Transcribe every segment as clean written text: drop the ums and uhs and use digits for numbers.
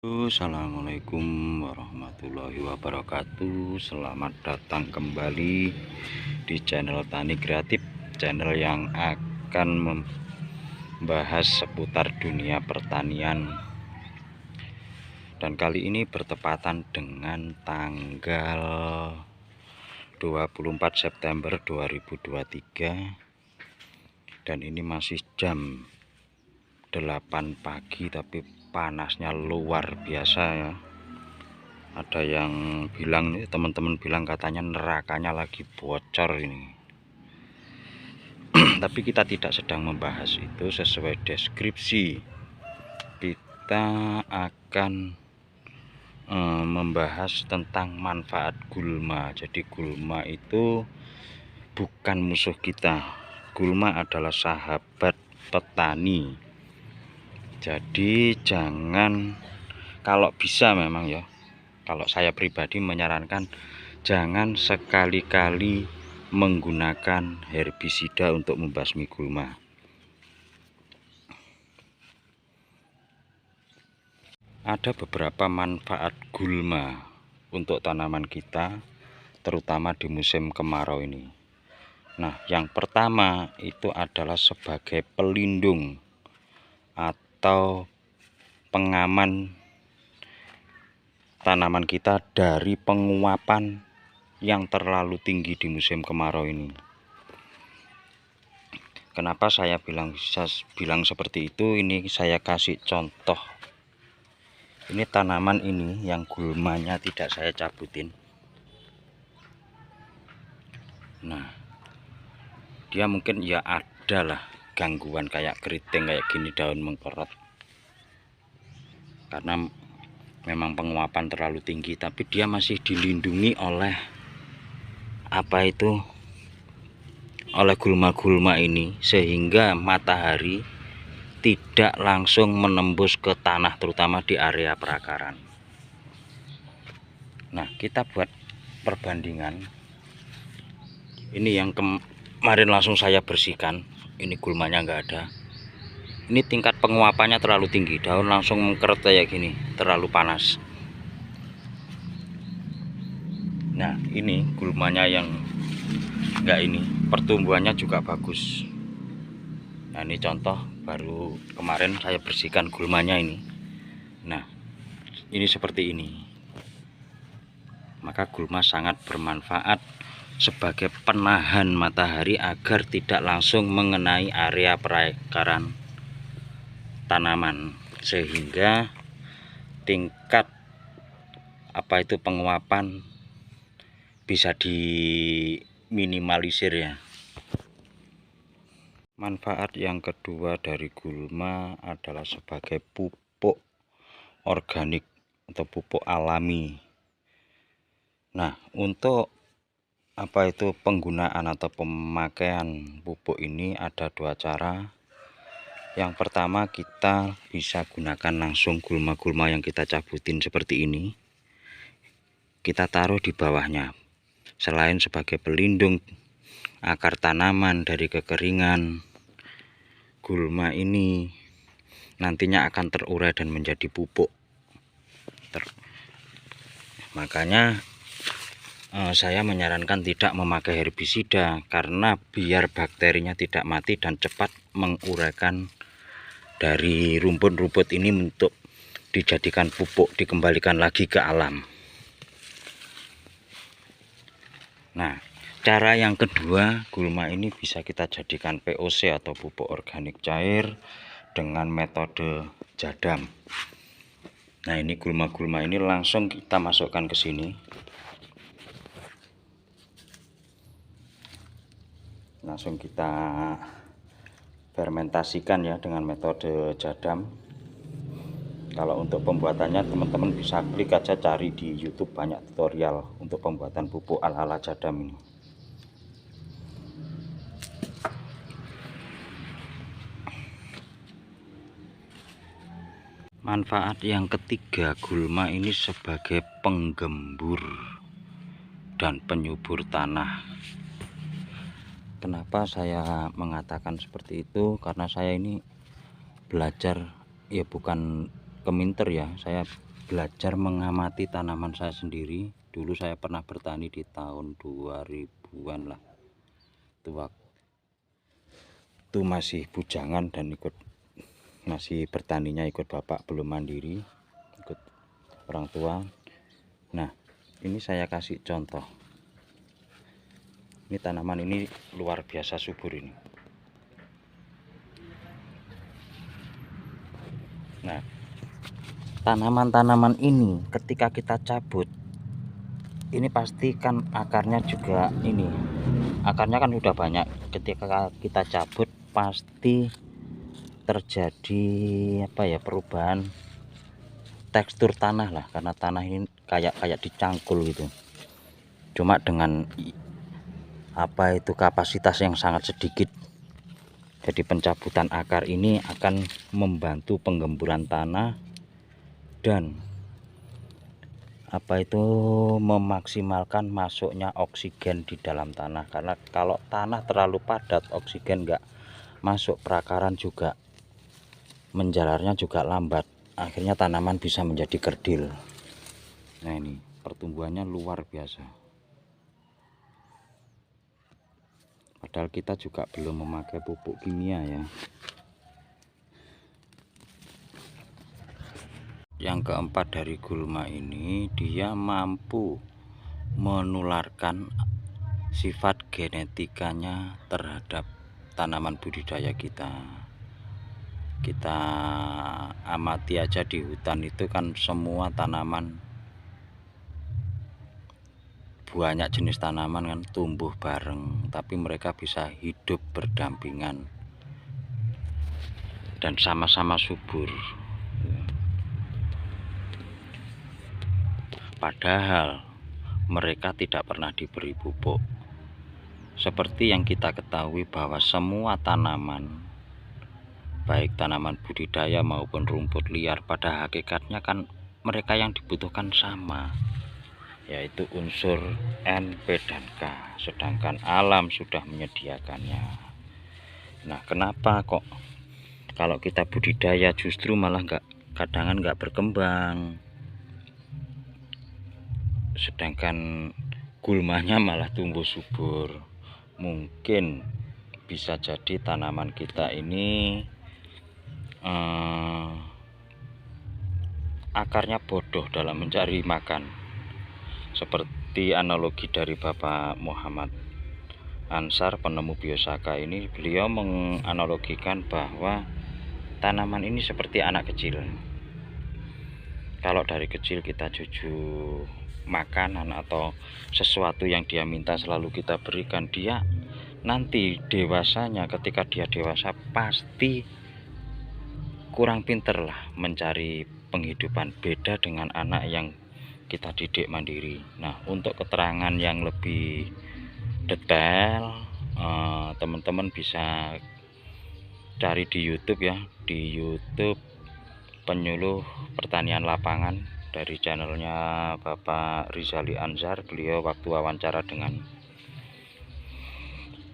Assalamualaikum warahmatullahi wabarakatuh. Selamat datang kembali di channel Tani Kreatif, channel yang akan membahas seputar dunia pertanian. Dan kali ini bertepatan dengan tanggal 24 September 2023, dan ini masih jam 8 pagi, tapi panasnya luar biasa ya. Ada yang bilang, teman-teman bilang katanya nerakanya lagi bocor ini. Tapi kita tidak sedang membahas itu. Sesuai deskripsi, kita akan membahas tentang manfaat gulma. Jadi gulma itu bukan musuh kita. Gulma adalah sahabat petani. Jadi jangan, kalau bisa memang ya, kalau saya pribadi menyarankan jangan sekali-kali menggunakan herbisida untuk membasmi gulma. Ada beberapa manfaat gulma untuk tanaman kita, terutama di musim kemarau ini. Nah, yang pertama itu adalah sebagai pelindung atau pengaman tanaman kita dari penguapan yang terlalu tinggi di musim kemarau ini. Kenapa saya bilang seperti itu? Ini saya kasih contoh. Ini tanaman ini yang gulmanya tidak saya cabutin. Nah, dia mungkin ya ada lah gangguan kayak keriting kayak gini, daun mengkerut, karena memang penguapan terlalu tinggi, tapi dia masih dilindungi oleh oleh gulma-gulma ini, sehingga matahari tidak langsung menembus ke tanah, terutama di area perakaran. Nah, kita buat perbandingan. Ini yang kemarin langsung saya bersihkan, ini gulmanya nggak ada. Ini tingkat penguapannya terlalu tinggi, daun langsung mengkeret kayak gini, terlalu panas. Nah, ini gulmanya yang enggak, ini pertumbuhannya juga bagus. Nah, ini contoh baru kemarin saya bersihkan gulmanya ini. Nah, ini seperti ini. Maka gulma sangat bermanfaat sebagai penahan matahari agar tidak langsung mengenai area perakaran tanaman, sehingga tingkat penguapan bisa diminimalisir ya. Manfaat yang kedua dari gulma adalah sebagai pupuk organik atau pupuk alami. Nah, untuk penggunaan atau pemakaian pupuk ini ada dua cara. Yang pertama, kita bisa gunakan langsung gulma-gulma yang kita cabutin seperti ini. Kita taruh di bawahnya. Selain sebagai pelindung akar tanaman dari kekeringan, gulma ini nantinya akan terurai dan menjadi pupuk. Makanya saya menyarankan tidak memakai herbisida, karena biar bakterinya tidak mati dan cepat menguraikan dari rumput-rumput ini untuk dijadikan pupuk, dikembalikan lagi ke alam. Nah, cara yang kedua, gulma ini bisa kita jadikan POC atau pupuk organik cair dengan metode jadam. Nah, ini gulma-gulma ini langsung kita masukkan ke sini. Langsung kita fermentasikan ya dengan metode jadam. Kalau untuk pembuatannya teman-teman bisa klik aja, cari di YouTube, banyak tutorial untuk pembuatan pupuk ala-ala jadam ini. Manfaat yang ketiga, gulma ini sebagai penggembur dan penyubur tanah. Kenapa saya mengatakan seperti itu? Karena saya ini belajar, ya bukan keminter ya, saya belajar mengamati tanaman saya sendiri. Dulu saya pernah bertani di tahun 2000-an lah. Itu waktu masih bujangan dan masih bertaninya ikut bapak, belum mandiri, ikut orang tua. Nah, ini saya kasih contoh. Ini tanaman ini luar biasa subur ini. Nah, tanaman-tanaman ini ketika kita cabut, ini pasti kan akarnya juga ini. Akarnya kan udah banyak. Ketika kita cabut pasti terjadi perubahan tekstur tanah lah, karena tanah ini kayak dicangkul gitu. Cuma dengan kapasitas yang sangat sedikit. Jadi pencabutan akar ini akan membantu penggemburan tanah dan memaksimalkan masuknya oksigen di dalam tanah. Karena kalau tanah terlalu padat, oksigen nggak masuk, perakaran juga menjalarnya juga lambat. Akhirnya tanaman bisa menjadi kerdil. Nah, ini pertumbuhannya luar biasa. Padahal kita juga belum memakai pupuk kimia ya. Yang keempat dari gulma ini, dia mampu menularkan sifat genetikanya terhadap tanaman budidaya kita. Kita amati aja di hutan itu kan semua tanaman, banyak jenis tanaman kan tumbuh bareng, tapi mereka bisa hidup berdampingan dan sama-sama subur. Padahal mereka tidak pernah diberi pupuk. Seperti yang kita ketahui bahwa semua tanaman, baik tanaman budidaya maupun rumput liar, pada hakikatnya kan mereka yang dibutuhkan sama, yaitu unsur N, P, dan K, sedangkan alam sudah menyediakannya. Nah, kenapa kok kalau kita budidaya justru malah kadang nggak berkembang, sedangkan gulmanya malah tumbuh subur? Mungkin bisa jadi tanaman kita ini akarnya bodoh dalam mencari makan. Seperti analogi dari Bapak Muhammad Ansar, penemu biosaka ini, beliau menganalogikan bahwa tanaman ini seperti anak kecil. Kalau dari kecil kita cucu makanan atau sesuatu yang dia minta selalu kita berikan, dia nanti dewasanya, ketika dia dewasa pasti kurang pinter lah mencari penghidupan. Beda dengan anak yang kita didik mandiri. Nah, untuk keterangan yang lebih detail, teman-teman bisa cari di YouTube ya, di YouTube Penyuluh Pertanian Lapangan dari channelnya Bapak Rizali Ansar. Beliau waktu wawancara dengan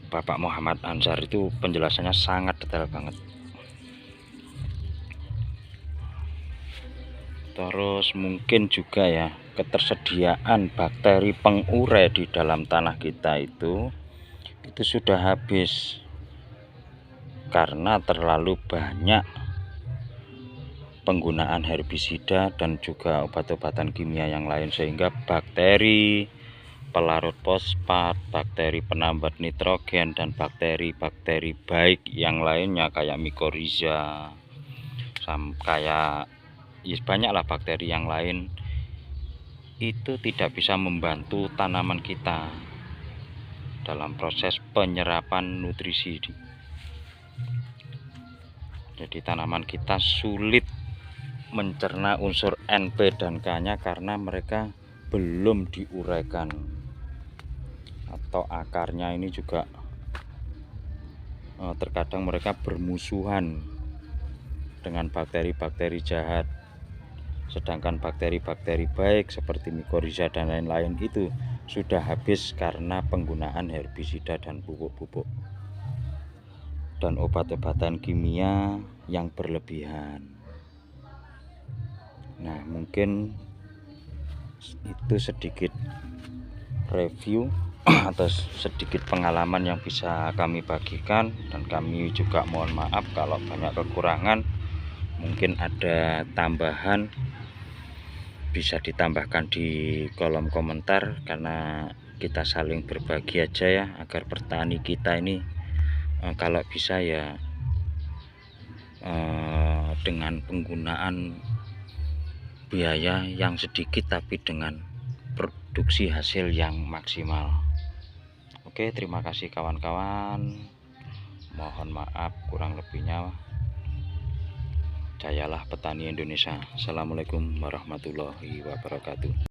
Bapak Muhammad Ansar itu penjelasannya sangat detail banget. Terus mungkin juga ya, ketersediaan bakteri pengurai di dalam tanah kita itu sudah habis karena terlalu banyak penggunaan herbisida dan juga obat-obatan kimia yang lain, sehingga bakteri pelarut fosfat, bakteri penambat nitrogen, dan bakteri-bakteri baik yang lainnya kayak mycorrhiza, kayak banyaklah bakteri yang lain, itu tidak bisa membantu tanaman kita dalam proses penyerapan nutrisi. Jadi tanaman kita sulit mencerna unsur N, P, dan K-nya karena mereka belum diuraikan, atau akarnya ini juga terkadang mereka bermusuhan dengan bakteri-bakteri jahat, sedangkan bakteri-bakteri baik seperti mycorrhiza dan lain-lain itu sudah habis karena penggunaan herbisida dan pupuk-pupuk dan obat-obatan kimia yang berlebihan. Nah, mungkin itu sedikit review atau sedikit pengalaman yang bisa kami bagikan, dan kami juga mohon maaf kalau banyak kekurangan. Mungkin ada tambahan bisa ditambahkan di kolom komentar, karena kita saling berbagi aja ya, agar petani kita ini kalau bisa ya dengan penggunaan biaya yang sedikit tapi dengan produksi hasil yang maksimal. Oke, terima kasih kawan-kawan. Mohon maaf kurang lebihnya. Jayalah petani Indonesia. Assalamualaikum warahmatullahi wabarakatuh.